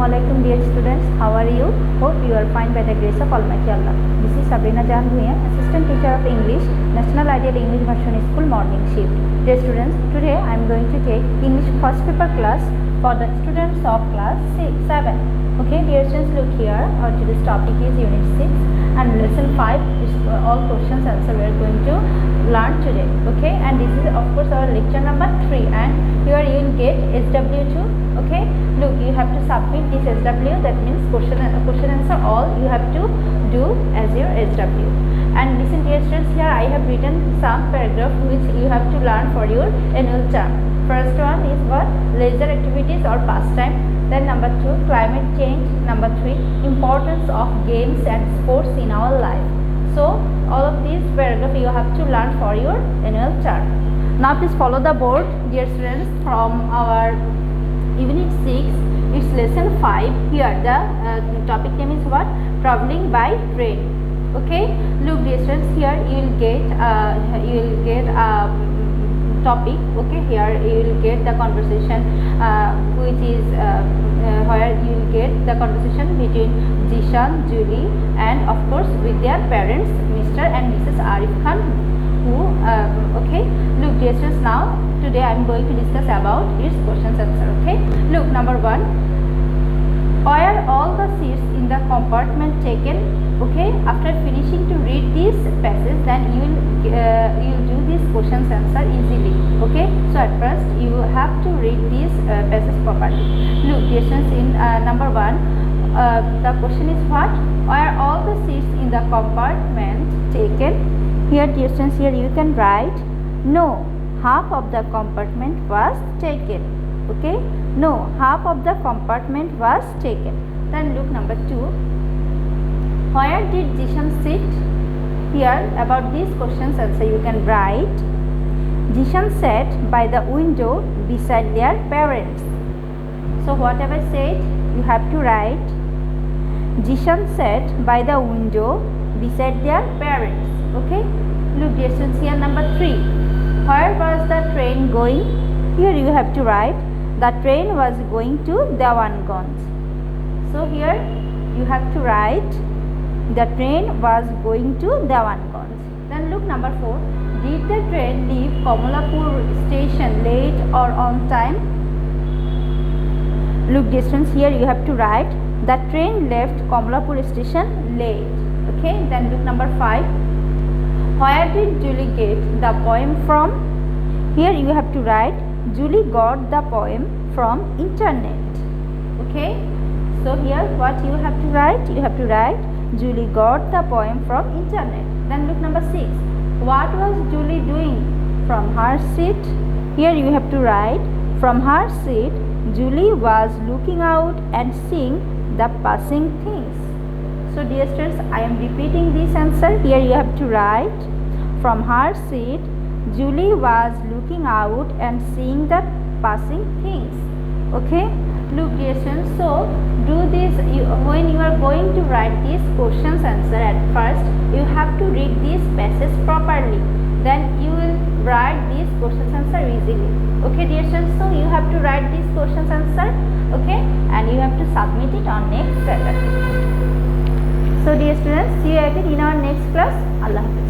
Assalamualaikum dear students, how are you? Hope you are fine by the grace of Almighty Allah. This is Sabrina Jahan Bhuiyan, Assistant Teacher of English, National Ideal English Version School Morning Shift. Dear students, today I am going to take English first paper class for the students of class 7. Okay, dear students, look here. Our today's topic is Unit 6 and Lesson 5 is all questions answer we are going to learn today. Okay, and this is of course our lecture number 3, and here you will get SW2. Okay, look, you have to submit this SW, that means question answer all you have to do as your SW. And listen dear students, here I have written some paragraph which you have to learn for your annual term. First one is what? Leisure activities or pastime. Then number 2, climate change. Number 3, importance of games and sports in our life. So all of these paragraph you have to learn for your annual term. Now please follow the board dear students from our Unit 6, it's lesson 5. Here the topic name is what? Traveling by train. Okay, look dear students, here you will get topic. Okay, here you will get the conversation which is where you will get the conversation between Jahan, Julie, and of course with their parents, Mr. and Mrs. Arif Khan. Okay, look dear students, now today I am going to discuss about its questions answer. Okay, look, number 1, why are all the seats in the compartment taken? Okay, after finishing to read this passage, then you will do this questions answer easily. Okay, so at first you have to read this passage properly. Look dear students, in number 1, the question is what? Why are all the seats in the compartment taken? Here dear students, here you can write no, half of the compartment was taken. Okay, no, half of the compartment was taken. Then look number 2, where did Jahan sit? Here about these questions answer you can write Jahan sat by the window beside their parents. So whatever said you have to write Jahan sat by the window beside their parents. Okay, look dear students, here number 3, where was the train going? Here you have to write the train was going to Dewanganj. So here you have to write the train was going to Dewanganj. Then look number 4, did the train leave Kamalapur station late or on time? Look distance, here you have to write the train left Kamalapur station late. Okay, then look number 5, where did Julie get the poem from? Here you have to write Julie got the poem from internet. Okay, so here what you have to write? You have to write Julie got the poem from internet. Then look number 6, what was Julie doing from her seat? Here you have to write from her seat Julie was looking out and seeing the passing things. So dear students, I am repeating this answer. Here you have to write from her seat Julie was looking out and seeing the passing things. Okay, look dear students, so do this when you are going to write these questions answer. At first you have to read this passage properly, then you will write these questions answer easily. Okay dear students, so you have to write these questions answer. Okay, and you have to submit it on next Saturday. So dear students, see you again in our next class. Allah Hafiz.